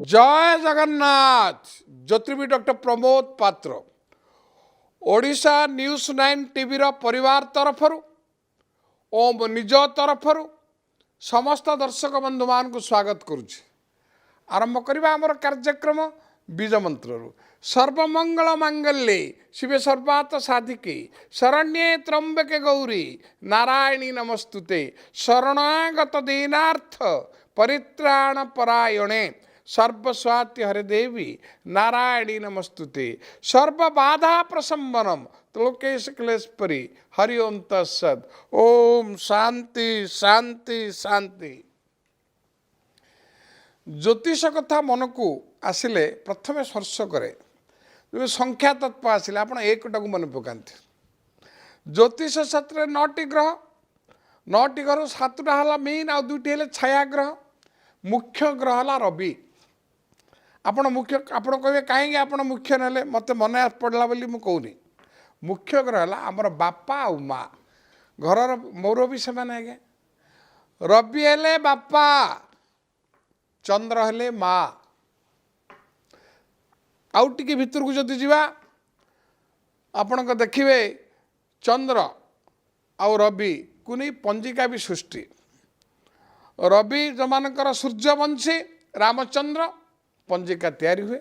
जय जगन्नाथ। ज्योतिर्विद डॉक्टर प्रमोद पात्र Odisha news 9 TV परिवार तरफर ओ निज तरफर समस्त दर्शक बंधु मान को स्वागत करुच्ची। आरंभ करवा आमर कार्यक्रम बीज मंत्र सर्वमंगल मांगल्ये शिवे सर्वार्थ साधिके शरण्ये त्र्यंबके गौरी नारायणी नमस्तुते शरणागत दीनार्थ परित्राण परायणे सर्वस्वाति हरे देवी नारायणी नमस्तुते सर्वबाधा प्रशंबनम त्लोकेश क्लेशपरि हरि ओम तत्सद। ओम शांति शांति शांति। ज्योतिष कथा मन को आसिले प्रथमे स्पर्श करे जब संख्या तत्व आसिले आपण एकटा को मन पकांती। ज्योतिष शास्त्र 9टी ग्रह 9टी ग्रह 7टा हला मेन आ 2टी हेले छाया ग्रह। मुख्य ग्रह हला रवि। आपण मुख्य आपण कहे कहीं आप मुख्य ना मत मन पड़ा बोली मुझे कहूनी। मुख्य ग्रह है आमर बापा आ माँ घर मोर भी से आज्ञा रवि हेले बापा चंद्र हेले माँ। आउ टिके भितर को जदि जीवा आपण देखिए चंद्र आउ रवि को नहीं पंजिका भी सृष्टि। रवि जो मानकर सूर्यवंशी रामचंद्र पंजिका तैयारी हुए।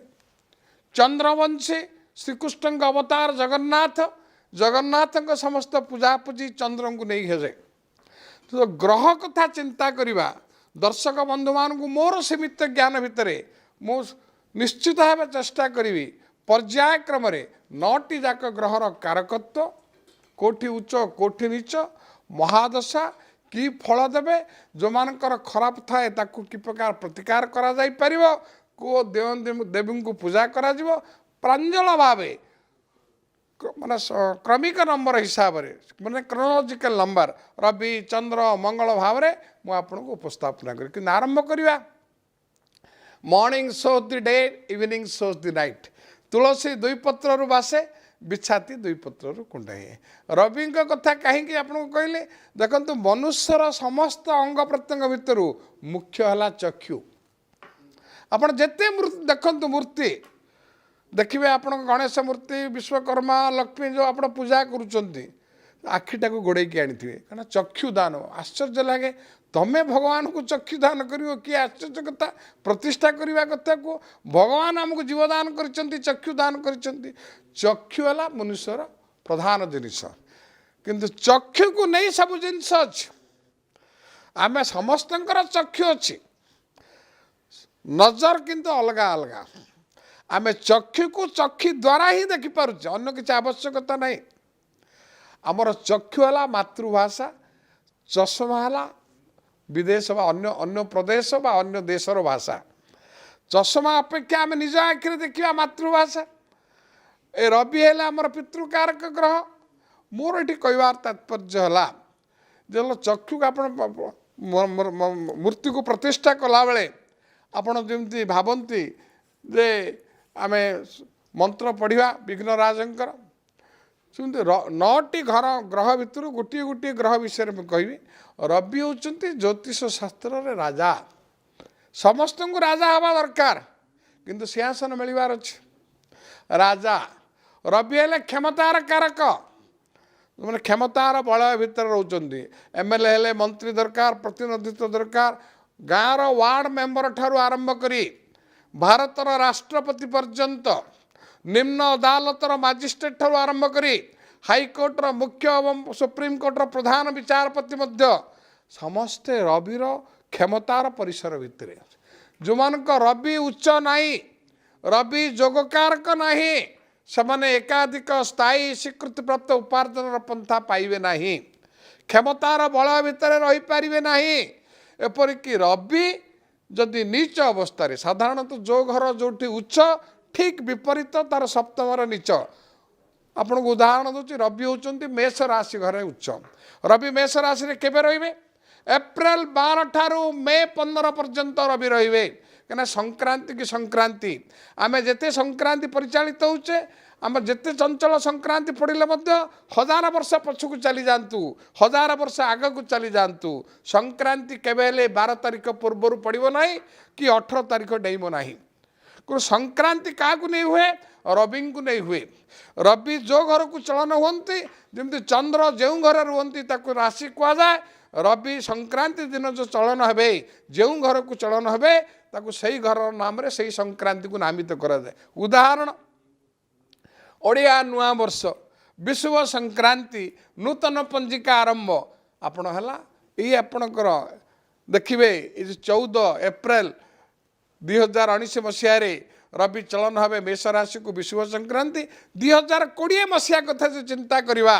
चंद्रवंशी श्रीकृष्ण अवतार जगन्नाथ जगन्नाथ समस्त पूजापूजी चंद्र को नहीं हो जाए। तो ग्रह कथा चिंता करवा दर्शक बंधु मान को मोर सीमित ज्ञान भितर मु निश्चित भाव चेष्टा करी पर्यायक्रम 9टी जाक ग्रहर कारकत्व कोठी उच्च कोठी नीच महादशा कि फल देवे जो मानकर खराब थाए ताकू कि प्रकार प्रतिकार करा जाई परिवो को देव देवी को पूजा करा जीवो प्रांजल भावे माने क्रमिक नंबर हिसाब से माने क्रोनोलॉजिकल नंबर रवि चंद्र मंगल भाव में मुझे आपको उपस्थापना करी कि आरंभ करवा। Morning shows the day evening shows the night. तुलसी 2 पत्रु बासे बिछाती 2 पत्रु कुंडाए। रवि कथा कहीं आपको कहले देखो मनुष्यर समस्त अंग प्रत्यंग भितर मुख्य है चक्षु। आप जिते देखु मूर्ति देखिए आप गणेश मूर्ति विश्वकर्मा लक्ष्मी जो आप पूजा करुँच आखिटा को गोड़े आनी कारण चक्षु दान आश्चर्य लगे। तमें भगवान को चक्षु दान कर किए आश्चर्य कथा प्रतिष्ठा करने कथा को भगवान आमको जीवदान कर चक्षु दान कर चक्षु है मनुष्यर प्रधान जिनस किंतु चक्षु को नहीं सब जिनस अच्छे आम समस्त चक्षु अच्छी नजर किंतु अलग अलग आम चक्षु को चक्षु द्वारा ही देखिपार अन्य किसी आवश्यकता नहीं। आमर चक्षु है मातृभाषा चषमा है विदेश अन्य अन्य प्रदेश बा अन्य देशर भाषा। चषमा अपेक्षा आम निज आखिरे देखा मातृभाषा। ए रवि है आमर पितृकारक ग्रह। मोर ये कहबार तात्पर्य है जो चक्षु को आप मूर्ति को प्रतिष्ठा कला बेले आपण जमी भावती जे आम मंत्र पढ़ा विघ्नराजंकर 9टी घर ग्रह भितर गोटे गोटे ग्रह विषय में कहबी। रवि होचंती ज्योतिष शास्त्र रे राजा। समस्त को राजा हवा दरकार किंतु सिंहासन मिलवार अच्छे राजा। रवि हेले क्षमतार कारक मैंने क्षमतार बलय भितर रोचंती। एमएलए हेले मंत्री दरकार प्रतिनिधित्व दरकार गाँव वार्ड मेंबर ठारू आरंभ करी भारतर राष्ट्रपति पर्यंत निम्न अदालतर मजिस्ट्रेट ठारू आरंभ करी हाईकोर्टर मुख्य एवं सुप्रीमकोर्टर प्रधान विचारपति मध्य समस्ते रविर क्षमतार परिसर भितर जो मान रवि उच्च नहीं रवि जोगकारक नहीं से एकाधिक स्थायी स्वीकृति प्राप्त उपार्जन पंथा पाइबे नहीं क्षमतार बल भितर रही पारिबे नहीं। एपरिक रवि जदि नीच अवस्था साधारणतः जो घर जो उच्च ठीक विपरीत तार सप्तम नीच। आपन को उदाहरण दूसरी रवि होचंती मेष राशि घरे उच्च। रवि मेष राशि रे केबे रहिबे एप्रिल 12 ठारू मे 15 पर्यंत रवि रहिबे। कना संक्रांति की संक्रांति आमे जेते संक्रांति परिचालित होचे आम जिते चंचल संक्रांति पड़े 1000 वर्ष पछकू चली जातु 1000 वर्ष आग को चली जातु संक्रांति केवे 12 तारिख पूर्वर पड़ो ना कि 18 तारिख डेइब ना संक्रांति क्या नहीं हुए रवि को नहीं हुए रवि जो घर को चलन हुंती जमी चंद्र जो घर रुहति राशि कहुए रवि संक्रांति दिन जो चलन हे जो घर को चलन हे से घर नाम रे से संक्रांति को नामित करा जाए। उदाहरण ओडिया नुआ वर्ष विषुव संक्रांति नूतन पंजिका आरंभ आपण है ये आपणकर देखिए 14 एप्रिल 2019 मसीह रवि चलन हे मेष राशि को विषुव संक्रांति 2020 मसीहा कथा जो चिंता करवा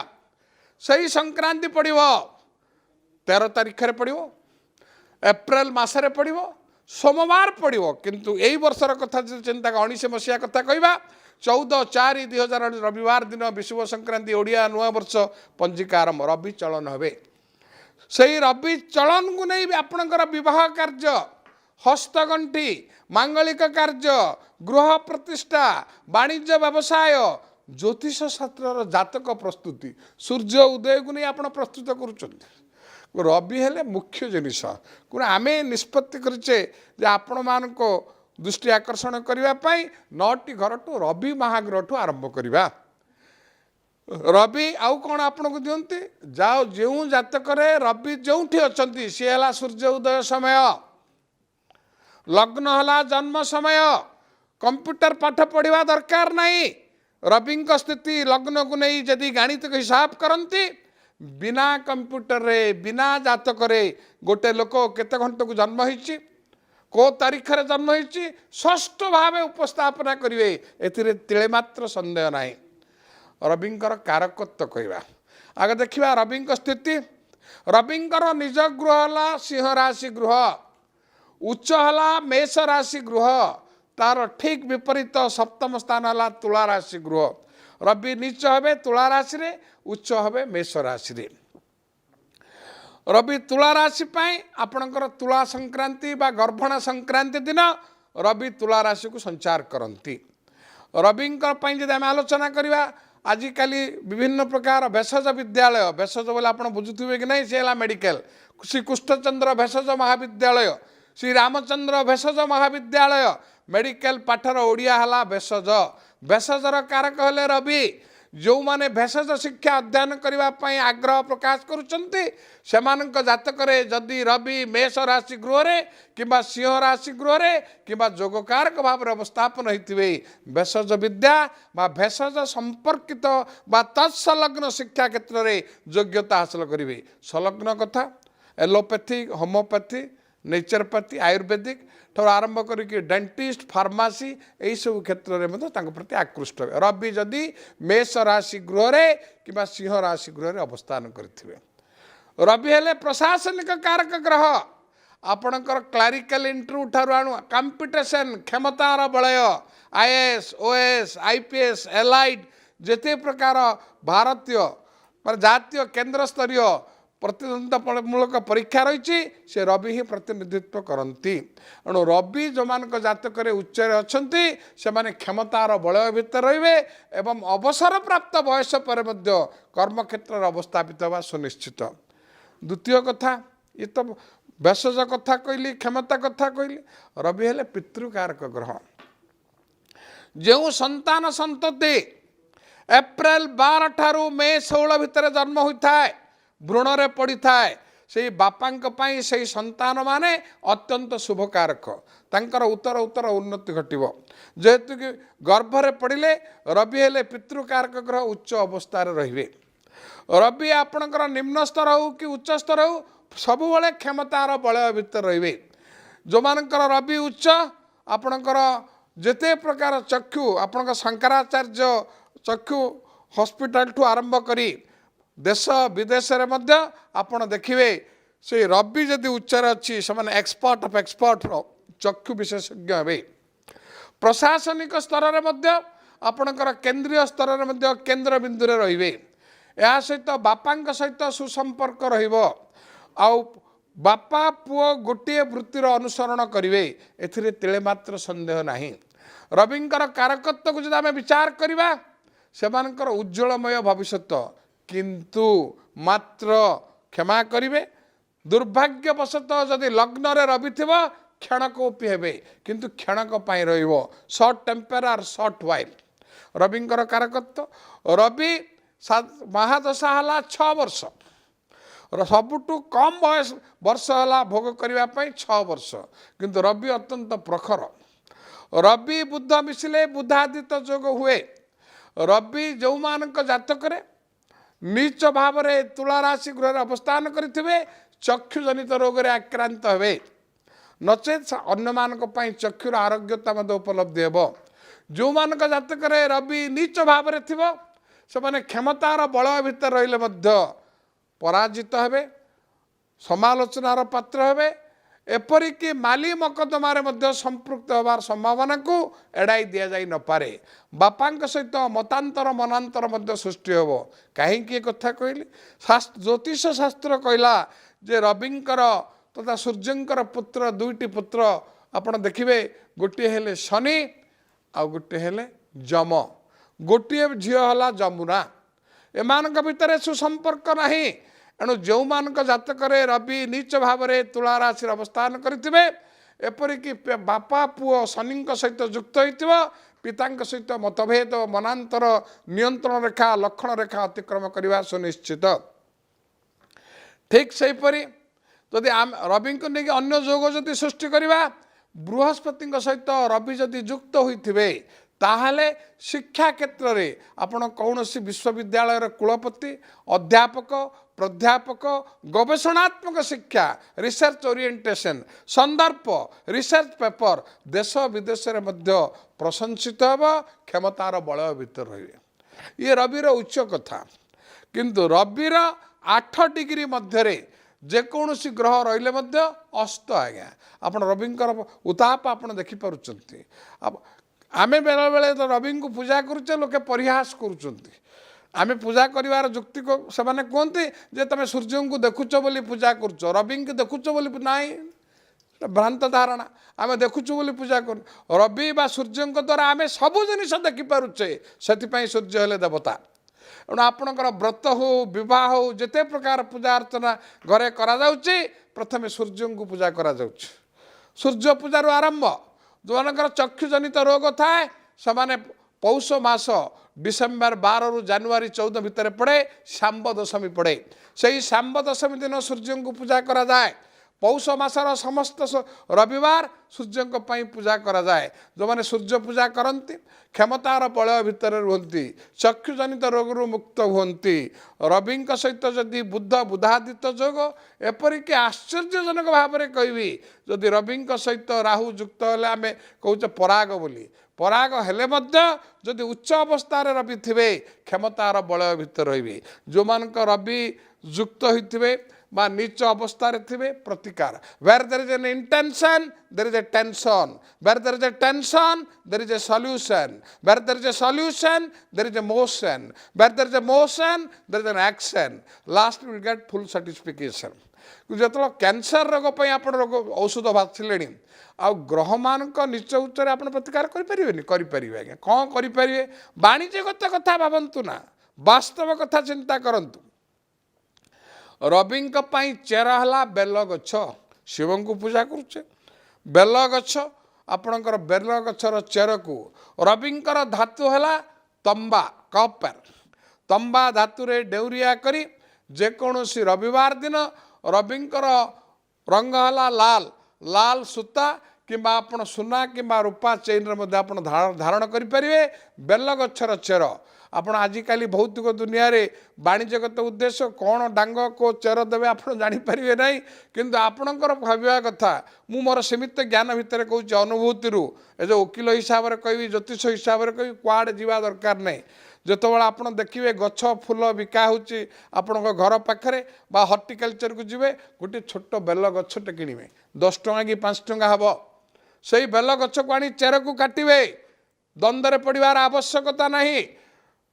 सही संक्रांति पड़ो 13 तारीख रे पड़ो एप्रिल मसरे पड़ो सोमवार पड़ो किंतु यही वर्षर कथा जो चिंता 19 मसीहा कथा कहवा 14/4/2019 रविवार दिन विषुव संक्रांति ओडिया नुआ वर्ष पंजिका आरंभ रवि चलन हे से रवि चलन को नहीं आपणकर विवाह कार्य हस्तगंठी मांगलिक कार्य गृह प्रतिष्ठा वाणिज्य व्यवसाय ज्योतिष शास्त्र जातक प्रस्तुति सूर्य उदय को नहीं आप प्रस्तुत कर रवि हेले मुख्य जिनिस आम निष्पत्ति करचे आपण मान को दृष्टि आकर्षण करने 9टी घर ठू रवि महाग्रह ठू आरंभ करवा रवि आउ कौन आपन को दियंती जाओ जो जातक रवि जो अच्छा सी है सूर्य उदय समय लग्न है जन्म समय कंप्यूटर पाठ पढ़ा दरकार नहीं रवि स्थिति लग्न को नहीं जदि गणित हिसाब करती बिना कंप्यूटर रे बिना जातक रे गोटे लोक केते घंटा को जन्म होइछि को तारीख रे जन्म होइछि षष्ठ भाव उपस्थापना करिवे एथिरे तिले मात्र संदेह नाही। रविंकर कारकत्व कहवा आगे देखा रवि स्थिति रविंकर निज गृह है सिंह राशि गृह उच्च है मेष राशि गृह तार ठीक विपरीत सप्तम स्थान है तुला राशि गृह रवि नीच हे तुला राशि रे उच्च हे मेष राशि रे रवि तुला राशि आपणकर तुला संक्रांति बा गर्भणा संक्रांति दिन रवि तुला राशि को संचार करती रविंकर जब आम आलोचना करवा आजिकाली विभिन्न प्रकार भेषज विद्यालय भेषज बोले आप बुझुवे कि नहीं सी है मेडिकल श्री कृष्णचंद्र भेषज महाविद्यालय श्री रामचंद्र भेषज महाविद्यालय मेडिकल पाठर ओडिया है भेषज भेषजर कारक हेले रवि जो माने भेषज शिक्षा अध्ययन करने आग्रह प्रकाश करुँच जातक जदि रवि मेष राशि गृह कि सिंह राशि गृह कि जोगकारक भाव अवस्थापन होते भेषज विद्या बा भेषज संपर्कित बा तत्सलग्न शिक्षा क्षेत्र में योग्यता हासिल करेंगे। संलग्न कथा एलोपैथी होम्योपैथी नेचुरोपैथी आयुर्वेदिक ठूँ आरंभ करके डेंटिस्ट फार्मासी यही सब क्षेत्र में प्रति आकृष्ट हे रवि जदि मेष राशि गृह कि सिंह राशि गृह अवस्थान करेंगे। रवि हेले प्रशासनिक कारक ग्रह आपणकर क्लारिकल इंटरव्यू ठार आणु कंपिटिशन क्षमतार बलय आईएएस ओएएस आईपीएस एलाइड जेते प्रकार भारतीय जातीय केन्द्र स्तरीय प्रतिद्वंदतामूलक परीक्षा रही से रवि ही प्रतिनिधित्व करती एणु रवि जो मान जातक उच्च अच्छा से क्षमतार बलय भितर रे एवं अवसर प्राप्त बयस पर कर्मक्षेत्र अवस्थापित हवा सुनिश्चित। द्वितीय कथा ये तो भेषज कथा कहली क्षमता कथा कहली रवि हेले पितृकारक ग्रह जो संतान संतति एप्रिल 12 ठारू मे 16 भितर जन्म होता है भ्रूण रे पड़ी थाए से बापांक पाई से संतान माने अत्यंत शुभकारक तांकर उत्तर उत्तर उन्नति घटिव जेहेतु कि गर्भरे पड़िले रवि हेले पितृकारक ग्रह उच्च अवस्था रे रवि आपणकर निम्न स्तर हो कि उच्च स्तर हो सबु बेले क्षमतार बलय भितर रे जो मानकर रवि उच्च आपणकर जेते प्रकार चक्षु आपणकर शंकराचार्य चक्षु हॉस्पिटल ठू आरंभ करी देश विदेश रे मध्य आपण देखिए से रवि जदि उच्चर अच्छी से एक्सपर्ट ऑफ एक्सपर्ट चक्षु विशेषज्ञ हे प्रशासनिक स्तर में मध्य आपणकर केंद्रीय स्तर में मध्य केंद्र बिंदु रे रहिबे या सहित बापांक सहित सुसंपर्क रहिबो आउ बापा पुओ गोटे वृत्तिर अनुसरण करिवे एथिरे तिले मात्र संदेह नाही। रविंकर कारकत्व को जब आम विचार करवा सेमानकर उज्ज्वलमय भविष्यत किंतु मात्र क्षमा करिवे दुर्भाग्यवशतः जदि लग्न रे रवि थिबो क्षणकोपी हेबे किंतु क्षणक पाई रहिबो short temper or short while रविंकर कारकत्व रवि महादशा हला 6 वर्ष सबुठू कम बयस वर्ष है भोग करने 6 वर्ष किंतु रवि अत्यंत प्रखर रवि बुध मिसिले बुधादित जोग हुए रवि जो मानक जातक नीच भाव में तुला राशि गृह अवस्थान करेंगे चक्षुजनित रोग में आक्रांत हे नचेत अन्य मानक चक्षुर आरोग्यता उपलब्धि हे जो मानक जातक रवि नीच भाव में थी से क्षमतार बल भितर रहिले पराजित हेबे समालोचनार पात्र हेबे एपरिक माली मकदमार संपृक्त होवार संभावना को एड़ाई दि जाई न पारे बापा सहित मतांतर मनांतर सृष्टि हेबो कहीं कथा कहली ज्योतिष शास्त्र कहला जे रविंकर तथा सूर्यंकर पुत्र दुईटी पुत्र आपण देखिबे गोटे हेले शनि आ गोटे हेले जम गोटे झील हला जमुना एमानक भितर सुसंपर्क नहीं एणु जो मानक जातक रवि नीच भाव में तुला राशि अवस्थान करेंगे एपरिक बापा पुओ शनि सहित युक्त हो पिता सहित मतभेद मनांतर नियंत्रण रेखा लक्षण रेखा अतिक्रम करने सुनिश्चित ठीक सेहीपरि जदि रवि को लेकिन अन्य जोग जदि सृष्टि करवा बृहस्पति सहित रवि जदि युक्त होते ताहले शिक्षा क्षेत्र में आपण कौन विश्वविद्यालय कुलपति अध्यापक प्राध्यापक गवेषणात्मक शिक्षा रिसर्च ओरिएंटेशन संदर्भ रिसर्च पेपर देश विदेश में प्रशंसित होब क्षमतार बल भीतर रही ये रविर उच्च कथा किंतु रविर 8 डिग्री मध्य जेकोसी ग्रह रहिले अस्त आज्ञा आप रविंकर उताप आप देखिपुंट आमे बेले बेले तो रवि को पूजा करुचे लोके परिहास करुचंती आमे पूजा करिवार जुक्ति को सेमाने कहते जे तमे सूर्य को देखुच बोली पूजा करुच रवि को देखुच बोली नाई भ्रांत धारणा आमे देखुचु बोली पूजा कर रवि बा सूर्य द्वारा आमे सबु जिनिस देखिपारुचे से सूर्य हेले देवता एणु आपणकर व्रत हो विवाह हो जिते प्रकार पूजा अर्चना घरे करा जाउची प्रथमे सूर्य को पूजा करा जाउची सूर्य पूजार आरंभ जो मानकर चक्षुजनित रोग थाए से पौष मास डिसेम्बर 12 रु जनवरी 14 भितर पड़े शाम्ब दशमी पड़े से शाम्ब दशमी दिन सूर्य को पूजा करा जाए पौष मासर समस्त रविवार सूर्य पूजा करा जाए जो माने सूर्य पूजा करती क्षमतार बल भितर रुहति चक्षुजनित रोग मुक्त हुंती रवि सहित जदि बुध बुधादित्य जोग एपरिक आश्चर्यजनक भाव में कहबी जदि रवि सहित राहु युक्त हेले आम कौचे पराग बोली पराग हेले जदि उच्च अवस्था रवि थे क्षमतार बल भितर रही जो मानक रवि युक्त होते बा नीच अवस्था थे प्रतिकार where there is an intention there is a tension where there is a tension there is a solution where there is a solution there is a motion where there is a motion there is an action last will get full satisfaction जो cancer रोग पर आप रोग औषध बाछिले आ ग्रह मान नीच उच्च आप प्रतिकार करें आज्ञा कौन करेंगे वाणिज्यगत कथा भावतु ना वास्तव कथा चिंता करंतु रवि चेर है बेल गछ शिव को पूजा करुचे बेल गछ आपणकर बेल गछर चेर को रविंकर धातु है तंबा कपर तंबा धातु रे डेउरिया करी जेकोसी रविवार दिन रविंकर रंग है लाल लाल सूता किंबा आपण सुना किंबा रूपा चेन रे धारण करें बेल गछर चेर आपण आजिकाली भौतिक दुनिया रे वाणिज्यगत उद्देश्य कौन डांग को चेर देवे आप जानीपारे ना किंतु आपणकर भाविया कथा मु मोर सीमित ज्ञान भितर कहूँ अनुभूति ए जो वकिल हिसाब से कहि ज्योतिष हिसाब से कहि कुआड़े जीवा दरकार नहीं जिते आप देखिए गछ फूल बिका होची आपण घर पाखे बा हर्टिकल्चर को जीवे गोटे छोट बेल गछटे किणवे 10 टंका कि 5 टंका हम से बेल गछ को आनी चेर को काटे द्वंद्व पड़ार आवश्यकता नहीं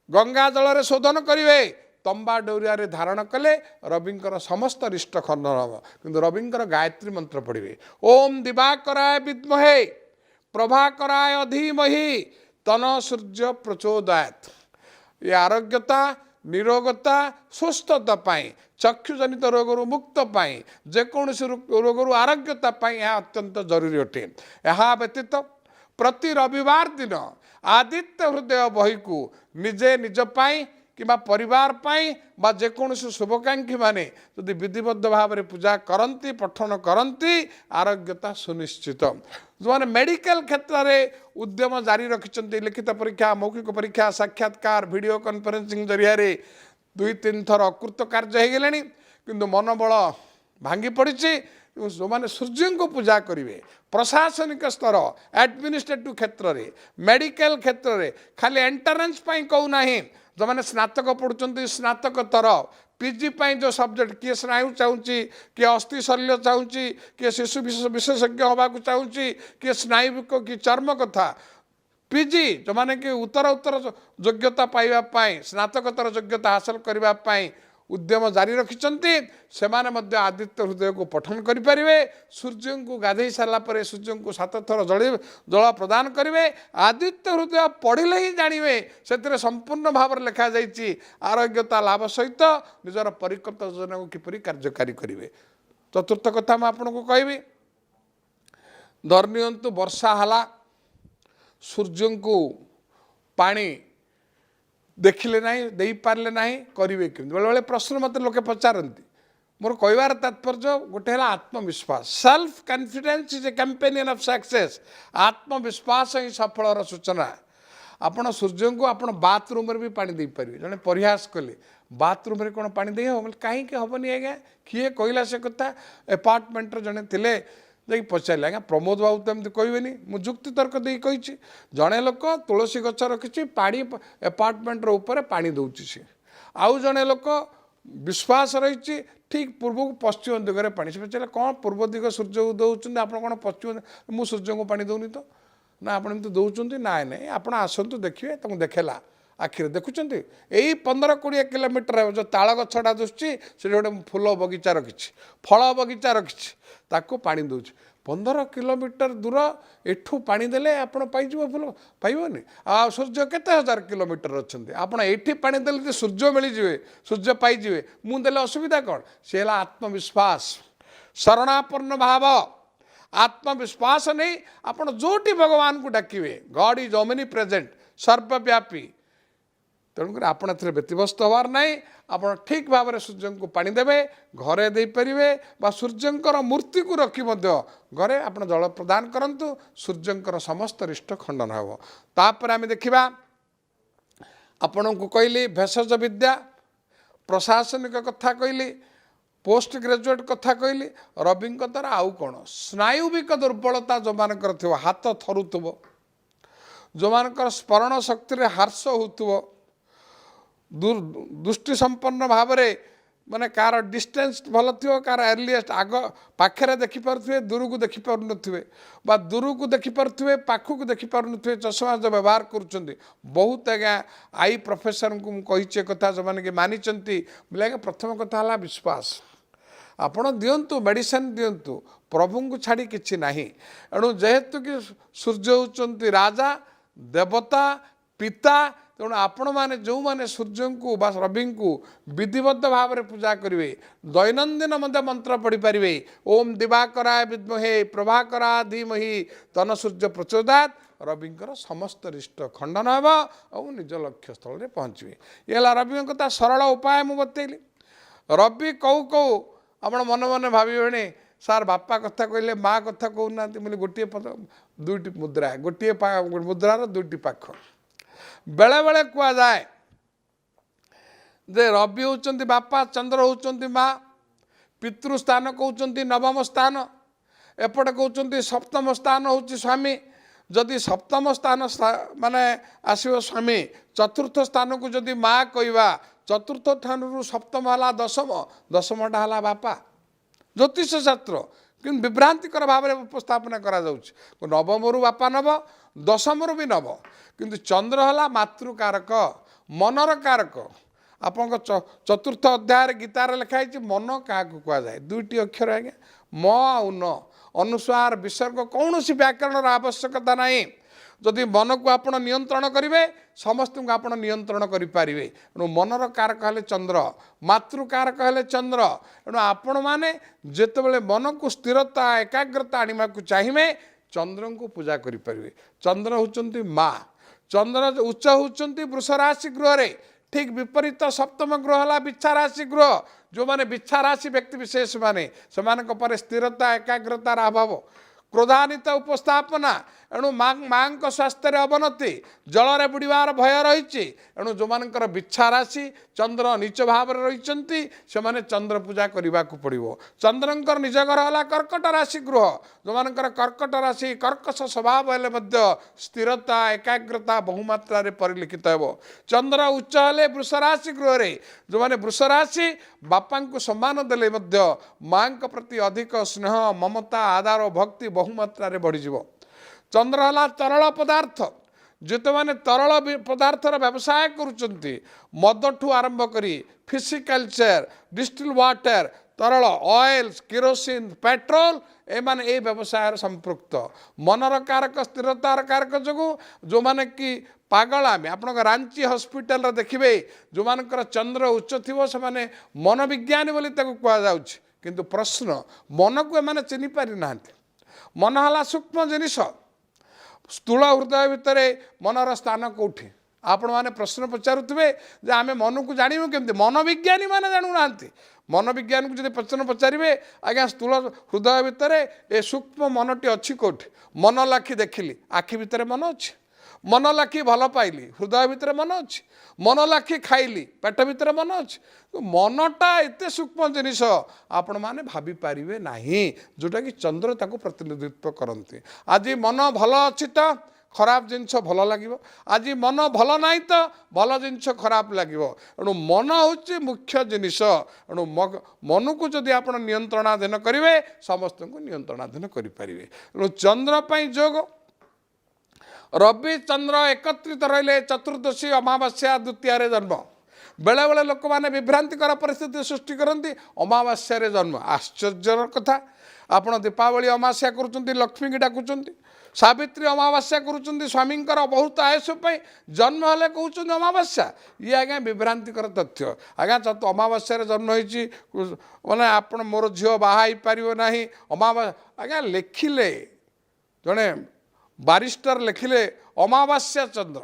गंगा जल रे शोधन करेंगे तंबा डोरिया रे धारण कले रविंकर समस्त रिष्ट खंडन हम किंतु रविंकर गायत्री मंत्र पढ़े ओम दिवाकराय विद्महे प्रभाकराय धीमहि तन सूर्य प्रचोदयात ये आरोग्यता निरोगता सुस्थता चक्षुजनित रोगरू मुक्त जेकोसी रोगरू आरोग्यता यह अत्यंत जरूरी अटे। यह व्यतीत प्रति रविवार दिन आदित्य हृदय बही को निजे निजपाई कि परिवार बा जेकोसी शुभकांक्षी माने यदि विधिबद्ध भाव में पूजा करती पठन करती आरोग्यता सुनिश्चित। जो मैंने मेडिकल क्षेत्र में उद्यम जारी रखिंट लिखित परीक्षा मौखिक परीक्षा साक्षात्कार वीडियो कॉन्फ्रेंसिंग जरिया 2-3 थर अकृत कार्य हो गले किंतु मनोबल भांगी पड़ी। जो मैंने सूर्य को पूजा करेंगे प्रशासनिक स्तर एडमिनिस्ट्रेटिव क्षेत्र में मेडिकल क्षेत्र में खाली एंट्रेंस कहूना जो मैंने स्नातक पढ़ुं स्नातकोत्तर पीजी जो सब्जेक्ट किए स्नायु चाहूँगी किए अस्थि शल्य चाहूँगी किए शिशु विशेषज्ञ होगा चाहूँगी किए स्नायुविक कि चर्म कथा पीजी जो मैंने कि उत्तर योग्यता पाइबापी स्नातकोत्तर योग्यता हासिल करने उद्यम जारी रखिंट से आदित्य हृदय को पठन करेंगे। सूर्य को गाधे सारापर सूर्य को 7 थर जल प्रदान करेंगे। आदित्य हृदय पढ़ले ही जानवे से संपूर्ण भाव लिखा जाइए आरोग्यता लाभ सहित निजर परिकल्पित योजना को किपरि कार्यकारी करेंगे। चतुर्थ कथा मुझे कहबी धरनियंतु वर्षा हला सूर्य को पानी देखिले नहीं दे पारे ना करेंगे कि बेले बेले प्रश्न मत लोके पचारती मोर कहबार तात्पर्य गोटे आत्मविश्वास self confidence is a companion of success. आत्मविश्वास ही सफलर सूचना। आपण सूर्य को आप बाथरूम भी पानी दे पारे जड़े परिहास कले बाथरूम कौन पानी दे हम कहीं हेनी आज्ञा किए कहला से कथा अपार्टमेंट जड़े थे जाकि पचारे आज्ञा प्रमोद बाबू तो एमती कहबेनि मु जुक्ति तर्क दे कही जड़े लोक तुलसी गच रखी पाड़ी अपार्टमेंट ऊपर पानी दौची सी आउ जड़े लोक विश्वास रही ठीक पूर्व को पश्चिम दिगरे पानी से पचारे कौन पूर्व दिग सूर्य को दौरान आप कौन पश्चिम मु सूर्य को पानी दौनी तो ना आप दौरान ना ना आप आसतु देखिए तुम देखेला आखिर देखुं यही 15-20 किलोमीटर जो ताल गछटा दुसुची से गोटे फूल बगीचा रखी फल बगीचा रखी ताको पानी दौर 15 किलोमीटर दूर एठू पानी देले आपण पाइज फूल पाइबनी आ सूर्य केते 1000 किलोमीटर अच्छा आप ये पानी देले सूर्य मिलଯିवे सूर्य पाइजे मुझे असुविधा कौन सी आत्मविश्वास शरणापन्न भाव आत्मविश्वास नहीं आप जोटी भगवान को डाकिवे गॉड इज ओमनी प्रेजेंट सर्वव्यापी तेणुक आप व्यतीव्यस्त हबार ना आप ठीक भाव में सूर्य को पानी देवे घरे दे पारे बा सूर्यंकर मूर्ति को रखी घरे आप जल प्रदान करूँ सूर्यंकर समस्त रिष्ट खंडन हम। तापर आम देखा आपण को कहली भेषज विद्या प्रशासनिक कथा कहली पोस्ट ग्रेजुएट कथा कहली रवि द्वारा आउ कौन स्नायुविक दुर्बलता जो मानकर थो हाथ थरुव जो मानकर स्मरण शक्ति ह्रास हो दृष्टि संपन्न भाव माने कार डिस्टेंस भल थो कार एर्लीएस्ट आग पाखे देखिपे दूर को देखिपार बा दूर को देखिपे पाखक को देखिपारे चषमा जो व्यवहार कर बहुत आज्ञा आई प्रोफेसर को मुझे कथा जो मैंने कि मानी बोले आज्ञा प्रथम कथा है विश्वास आपण दिंतु मेडिसिन दिंतु प्रभु को छाड़ी किसी ना एणु जेहेतु कि सूर्य होती राजा देवता पिता तेणु आपण मैंने जो मैंने सूर्य को बा रवि को विधिबद्ध भाव में पूजा करेंगे दैनंदिन मंत्र पढ़ी पारे ओम दिवाकराय विद्महे प्रभाकरा धीमहि तन सूर्य प्रचोदयात् रविंकर समस्त रिष्ट खंडन हम और निज लक्ष्य स्थल में पहुँचे। ये रवि कथा सरल उपाय मुझे बतैली। रवि कौ कौ आप मन मन भावे सार बापा कथा कहले माँ कथा कहूना बोले गोटे पद 2टी मुद्रा गोटे मुद्रार 2टी पाख बेले बेले कह जाए जे रवि होचंती बापा चंद्र होचंती माँ पितृस्थान कहते नवम स्थान एपटे कहते सप्तम स्थान होची स्वामी जदि सप्तम स्थान माने आसो स्वामी चतुर्थ स्थान को जदि माँ कहवा चतुर्थ स्थान सप्तम है दशमटा है बापा ज्योतिष शास्त्र कि विभ्रांतिकर भाव में उपस्थापना करा नवम रु बापा नव दशम भी नव किंतु चंद्र है मातृकारक मनर कारक आप चतुर्थ अध्याय गीतार लिखाई मन क्या कहुए 2टी अक्षर आज्ञा म आउ न अनुस्वार विसर्ग कौन सी व्याकरण आवश्यकता नहीं जदि मन को आपण नियंत्रण करेंगे समस्त को आपण नियंत्रण करें। एणु मनर कारक हेले चंद्र, मातृ कारक हेले चंद्र। एणु आपण मैंने जितेबाला मन को स्थिरता एकाग्रता आने को चाहिए चंद्र को पूजा करें। चंद्र होती माँ, चंद्र उच्च होती वृष राशि गृह रे, ठीक विपरीत सप्तम ग्रह है बिच्छा राशि ग्रह। जो माने बिच्छा राशि व्यक्ति विशेष माने से स्थिरता एकाग्रतार अभाव, क्रोधान्वित उपस्थापना, एणु माँ स्वास्थ्य अवनति, जलरे बुड़ार भय रही। एणु जो मानकर बिच्छा राशि चंद्र नीच भाव रही से चंद्र पूजा करने को पड़ो। चंद्रंकर निज घर है कर्कट राशि गृह। जो मानकर कर्कट राशि कर्कश स्वभाव हेले स्थिरता एकाग्रता बहुमात्रा परिलक्षित हो। चंद्र उच्च हेले वृष राशि गृह रे, जो माने वृष राशि बापा को सम्मान देले माँ प्रति अधिक स्नेह ममता आदर भक्ति बहुमात्रा बढ़ीज। चंद्र है तरल पदार्थ, जिते माने तरल पदार्थर व्यवसाय करुचंती, मद ठू आरंभ करी फिशिकल्चर, डिस्टिल वाटर, तरल ऑयल्स, केरोसिन, पेट्रोल एमाने ए व्यवसाय संपृक्त। मनर कारक स्थिरतार कारक जो जो माने कि पागल आम आप रांची हॉस्पिटल देखिए जो मानकर चंद्र उच्च थी से माने मनोविज्ञानी बोली कहुच्छे। किंतु प्रश्न मन को एमाने चिन्हि पारि ना। मन है सूक्ष्म जिनिस, स्थूल हृदय भितर मनर स्थान कौटी। आपण मैंने प्रश्न पचारुवे जे आम मन को जानू केमती, मनोविज्ञानी मैंने जानू ना। मनोविज्ञान को जब प्रश्न पचारे आज्ञा स्थूल हृदय भितर ए सूक्ष्म मनटी अच्छी कौटी। मन लाखी देखिली आखि भितर मन अच्छी, मन लाखी भल पाइली हृदय भितर मन अच्छी, मन लाखी खाइली पेट भितर मन अच्छी। मनटा एत सूक्ष्म जिनिस आपण मैंने भाभी पारे ना, जोटा कि चंद्र ताको प्रतिनिधित्व करती। आज मन भल अच्छी तो खराब जिनस भल लगे, आज मन भल ना तो भल जिनस खराब लगे। एणु मन हूँ मुख्य जिनिस। एणु मन को जदि आप नियंत्रणाधीन करेंगे समस्त को नियंत्रणाधीन करें। एणु चंद्रपाई जोग रवि चंद्र एकत्रित रहिले चतुर्दशी अमावास्या द्वितीय जन्म। बेले बेले लोक मैंने विभ्रांतिकर परिस्थिति सृष्टि करती अमावास्या जन्म। आश्चर्यर कथा, आपड़ दीपावली अमावास्या करुँच लक्ष्मी की डाकुंट, सावित्री अमावास्या करुँच स्वामी बहुत आयुष जन्म हेले कहते अमावास्या। ये आज्ञा विभ्रांतिकर तथ्य। आज्ञा अमावास्या जन्म होती मैंने आप मोर झील बाहा पार ना अमावास्या। आज्ञा लिखिले जड़े बारिस्टर लिखिले अमावास्या चंद्र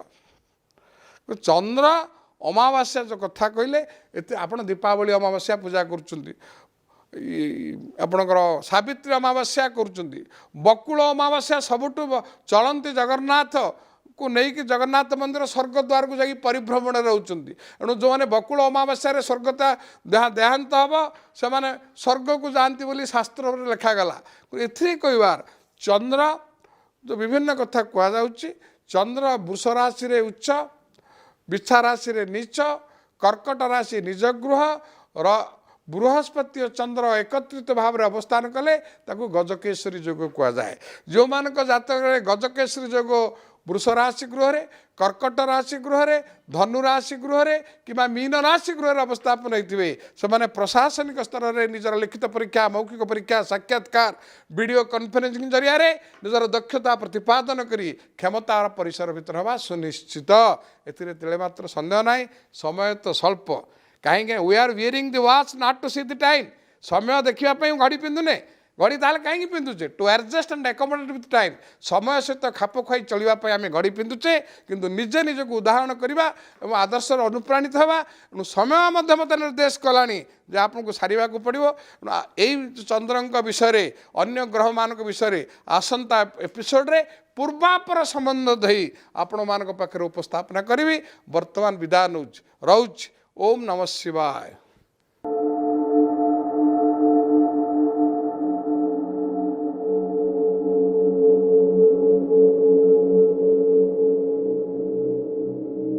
चंद्र अमावास्या जो कथा कहले आप दीपावली अमावास्या पूजा करुँच, आपणकर सावित्री अमावास्या करुँच, बकुल अमावास्या सबुठ चलती जगन्नाथ को लेकिन जगन्नाथ मंदिर स्वर्गद्वार को जाकि परिभ्रमण रोचंती। एणु जो मैंने बकुल अमावास्या स्वर्गता देहांत हम से स्वर्ग को जाती बोली शास्त्र लिखागला। ए कहबार चंद्र जो विभिन्न कथा कहुच्छी। चंद्र वृष राशि रे उच्च, बिच्छा राशि रे नीच, कर्कट राशि निज गृह, बृहस्पति और चंद्र एकत्रित भाव में अवस्थान कले ताकू गजकेशरी जोग कहुए। जो मान जातक गजकेशरी जोग वृष राशि गृह रे, कर्कट राशि गृह रे, धनु राशि गृह रे किंबा मीन राशि गृह रे अवस्थापन होते से प्रशासनिक स्तर में निजर लिखित परीक्षा, मौखिक परीक्षा, साक्षात्कार, वीडियो कॉन्फ्रेंसिंग जरिया निजर दक्षता प्रतिपादन करी क्षमतार परिसर भीतर हवा सुनिश्चित। एतिरे मात्र संदेह ना। समय तो स्वल्प, कहीं we are wearing the watch not to see the time. समय देखापी घड़ी पिंधुने, घड़ी ताल कहीं पिंधुचे to adjust and accommodate with time. समय सहित खाप खुआई चलवाई आम घड़ी पिंधुचे, किंतु निजे निजक उदाहरण करवा और आदर्शर अनुप्राणित हवा। समय मत निर्देश कलानी जे आपको सारे को पड़ो। यही चंद्र विषय अन्य ग्रह मान विषय आसंता एपिसोड रे पूर्वापर संबंध दई आपण मान पाखे उपस्थापना करी। वर्तमान विदा नौच रोच। ओम नमः शिवाय।